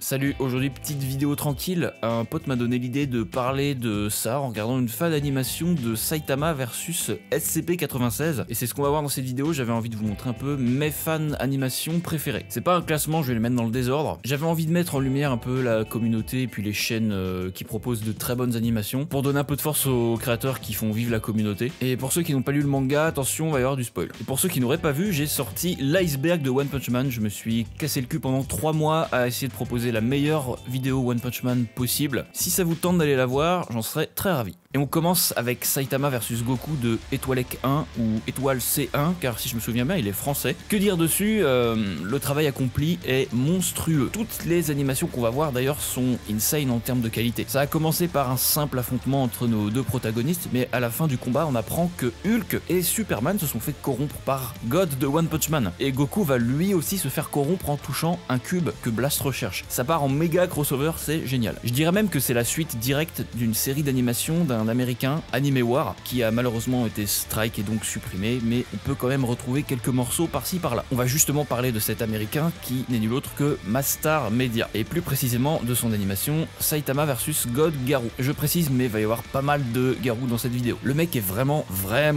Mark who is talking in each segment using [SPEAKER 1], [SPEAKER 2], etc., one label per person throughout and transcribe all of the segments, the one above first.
[SPEAKER 1] Salut, aujourd'hui petite vidéo tranquille, un pote m'a donné l'idée de parler de ça en regardant une fan d'animation de Saitama versus SCP-96 et c'est ce qu'on va voir dans cette vidéo. J'avais envie de vous montrer un peu mes fans animation préférés. C'est pas un classement, je vais les mettre dans le désordre. J'avais envie de mettre en lumière un peu la communauté et puis les chaînes qui proposent de très bonnes animations pour donner un peu de force aux créateurs qui font vivre la communauté. Et pour ceux qui n'ont pas lu le manga, attention, il va y avoir du spoil. Et pour ceux qui n'auraient pas vu, j'ai sorti l'iceberg de One Punch Man. Je me suis cassé le cul pendant 3 mois à essayer de proposer la meilleure vidéo One Punch Man possible. Si ça vous tente d'aller la voir, j'en serais très ravi. Et on commence avec Saitama versus Goku de Étoilec 1 ou Étoile C1, car si je me souviens bien, il est français. Que dire dessus, le travail accompli est monstrueux. Toutes les animations qu'on va voir d'ailleurs sont insane en termes de qualité. Ça a commencé par un simple affrontement entre nos deux protagonistes, mais à la fin du combat, on apprend que Hulk et Superman se sont fait corrompre par God de One Punch Man. Et Goku va lui aussi se faire corrompre en touchant un cube que Blast recherche. Ça part en méga crossover, c'est génial. Je dirais même que c'est la suite directe d'une série d'animations d'un américain, Anime War, qui a malheureusement été strike et donc supprimé, mais on peut quand même retrouver quelques morceaux par-ci par-là. On va justement parler de cet américain qui n'est nul autre que Mastar Media, et plus précisément de son animation Saitama vs God Garou. Je précise, mais il va y avoir pas mal de Garou dans cette vidéo. Le mec est vraiment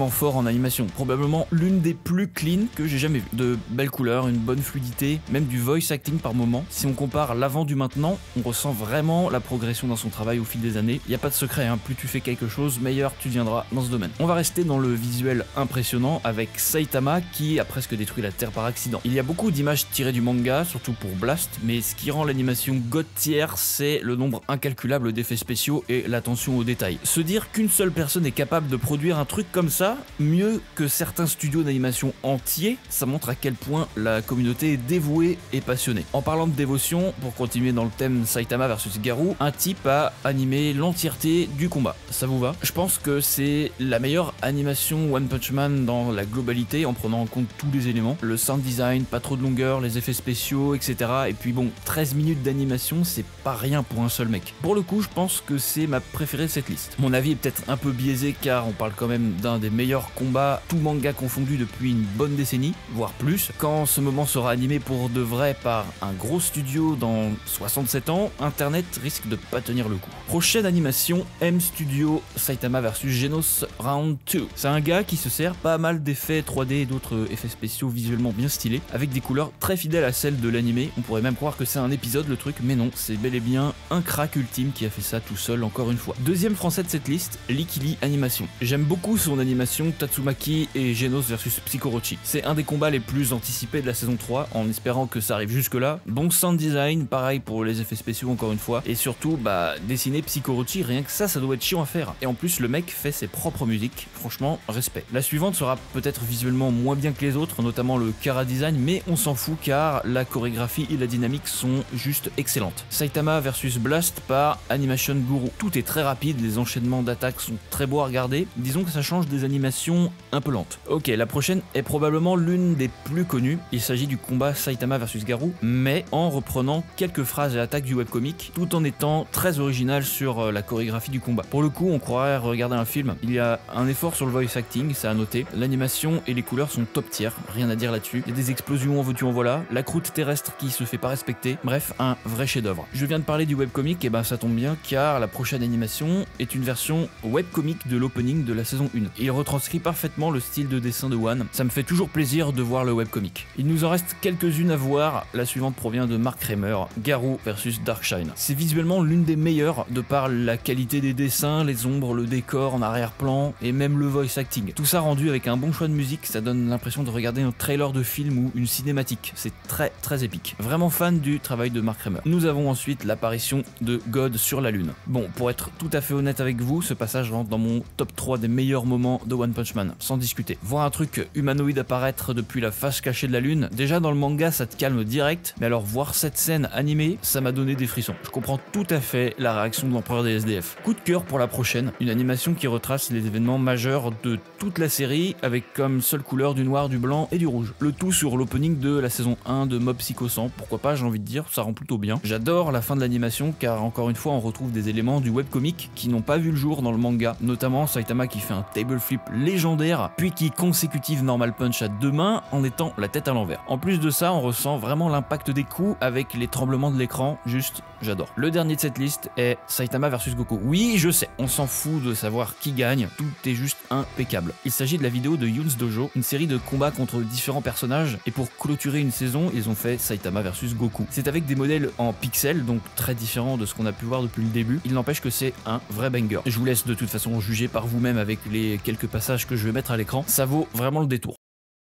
[SPEAKER 1] fort en animation, probablement l'une des plus clean que j'ai jamais vues. De belles couleurs, une bonne fluidité, même du voice acting par moment. Si on compare l'avant du maintenant, on ressent vraiment la progression dans son travail au fil des années. Il n'y a pas de secret, hein. Plus tu fais quelque chose, meilleur tu deviendras dans ce domaine. On va rester dans le visuel impressionnant avec Saitama qui a presque détruit la Terre par accident. Il y a beaucoup d'images tirées du manga, surtout pour Blast, mais ce qui rend l'animation God tier, c'est le nombre incalculable d'effets spéciaux et l'attention aux détails. Se dire qu'une seule personne est capable de produire un truc comme ça, mieux que certains studios d'animation entiers, ça montre à quel point la communauté est dévouée et passionnée. En parlant de dévotion, pour continuer dans le thème Saitama versus Garou, un type a animé l'entièreté du combat. Ça vous va? Je pense que c'est la meilleure animation One Punch Man dans la globalité en prenant en compte tous les éléments. Le sound design, pas trop de longueur, les effets spéciaux, etc. Et puis bon, 13 minutes d'animation, c'est pas rien pour un seul mec. Pour le coup, je pense que c'est ma préférée de cette liste. Mon avis est peut-être un peu biaisé car on parle quand même d'un des meilleurs combats, tout manga confondu depuis une bonne décennie, voire plus. Quand ce moment sera animé pour de vrai par un gros studio dans 67 ans, Internet risque de pas tenir le coup. Prochaine animation, M Studio Saitama vs Genos Round 2. C'est un gars qui se sert pas mal d'effets 3D et d'autres effets spéciaux visuellement bien stylés, avec des couleurs très fidèles à celles de l'animé. On pourrait même croire que c'est un épisode le truc, mais non, c'est bel et bien un crack ultime qui a fait ça tout seul encore une fois. Deuxième français de cette liste, Likili Animation. J'aime beaucoup son animation Tatsumaki et Genos vs Psikorochi. C'est un des combats les plus anticipés de la saison 3, en espérant que ça arrive jusque là. Bon sound design, pareil pour les effets spéciaux encore une fois, et surtout, dessiner Psikorochi, rien que ça doit être chiant à faire. Et en plus, le mec fait ses propres musiques, franchement, respect. La suivante sera peut-être visuellement moins bien que les autres, notamment le Kara design, mais on s'en fout car la chorégraphie et la dynamique sont juste excellentes. Saitama vs Blast par Animation Guru. Tout est très rapide, les enchaînements d'attaques sont très beaux à regarder, disons que ça change des animations un peu lentes. Ok, la prochaine est probablement l'une des plus connues, il s'agit du combat Saitama vs Garou, mais en reprenant quelques phrases et attaques du webcomic, tout en étant très original sur la chorégraphie du combat. Pour le coup, on croirait regarder un film. Il y a un effort sur le voice acting, c'est à noter. L'animation et les couleurs sont top tier, rien à dire là-dessus. Il y a des explosions en veux-tu en voilà, la croûte terrestre qui se fait pas respecter, bref, un vrai chef-d'œuvre. Je viens de parler du webcomic, et ça tombe bien car la prochaine animation est une version webcomic de l'opening de la saison 1. Il retranscrit parfaitement le style de dessin de One. Ça me fait toujours plaisir de voir le webcomic. Il nous en reste quelques-unes à voir. La suivante provient de Mark Kramer, Garou vs Darkshine. C'est visuellement l'une des meilleures de par la qualité des dessins, les ombres, le décor en arrière-plan et même le voice acting. Tout ça rendu avec un bon choix de musique, ça donne l'impression de regarder un trailer de film ou une cinématique. C'est très épique. Vraiment fan du travail de Mark Kramer. Nous avons ensuite l'apparition de God sur la Lune. Bon, pour être tout à fait honnête avec vous, ce passage rentre dans mon top 3 des meilleurs moments de One Punch Man, sans discuter. Voir un truc humanoïde apparaître depuis la face cachée de la Lune, déjà dans le manga ça te calme direct, mais alors voir cette scène animée, ça m'a donné des frissons. Je comprends tout à fait la réaction de l'empereur des SDF. Coup de cœur pour la prochaine prochaine. Une animation qui retrace les événements majeurs de toute la série avec comme seule couleur du noir, du blanc et du rouge. Le tout sur l'opening de la saison 1 de Mob Psycho 100. Pourquoi pas, j'ai envie de dire, ça rend plutôt bien. J'adore la fin de l'animation car encore une fois on retrouve des éléments du webcomic qui n'ont pas vu le jour dans le manga, notamment Saitama qui fait un table flip légendaire puis qui consécutive normal punch à deux mains en étant la tête à l'envers. En plus de ça, on ressent vraiment l'impact des coups avec les tremblements de l'écran, juste j'adore. Le dernier de cette liste est Saitama versus Goku. Oui, je sais, on s'en fout de savoir qui gagne, tout est juste impeccable. Il s'agit de la vidéo de Youn's Dojo, une série de combats contre différents personnages, et pour clôturer une saison, ils ont fait Saitama versus Goku. C'est avec des modèles en pixels, donc très différents de ce qu'on a pu voir depuis le début. Il n'empêche que c'est un vrai banger. Je vous laisse de toute façon juger par vous-même avec les quelques passages que je vais mettre à l'écran. Ça vaut vraiment le détour.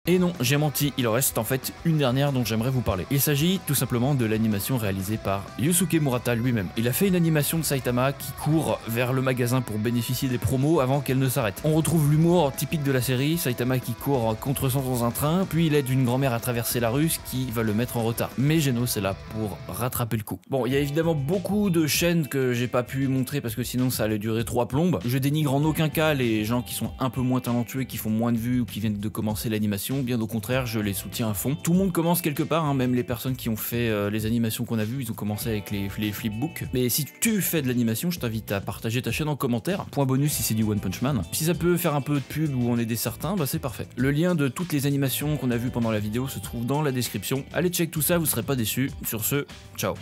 [SPEAKER 1] Et non, j'ai menti, il en reste en fait une dernière dont j'aimerais vous parler. Il s'agit tout simplement de l'animation réalisée par Yusuke Murata lui-même. Il a fait une animation de Saitama qui court vers le magasin pour bénéficier des promos avant qu'elle ne s'arrête. On retrouve l'humour typique de la série, Saitama qui court contre sens dans un train, puis il aide une grand-mère à traverser la rue, ce qui va le mettre en retard. Mais Genos est là pour rattraper le coup. Bon, il y a évidemment beaucoup de chaînes que j'ai pas pu montrer parce que sinon ça allait durer 3 plombes. Je dénigre en aucun cas les gens qui sont un peu moins talentueux, qui font moins de vues ou qui viennent de commencer l'animation. Bien au contraire, je les soutiens à fond. Tout le monde commence quelque part, hein, même les personnes qui ont fait les animations qu'on a vues, ils ont commencé avec les flipbooks. Mais si tu fais de l'animation, je t'invite à partager ta chaîne en commentaire. Point bonus si c'est du One Punch Man. Si ça peut faire un peu de pub ou en aider certains, bah c'est parfait. Le lien de toutes les animations qu'on a vues pendant la vidéo se trouve dans la description. Allez check tout ça, vous serez pas déçus. Sur ce, ciao.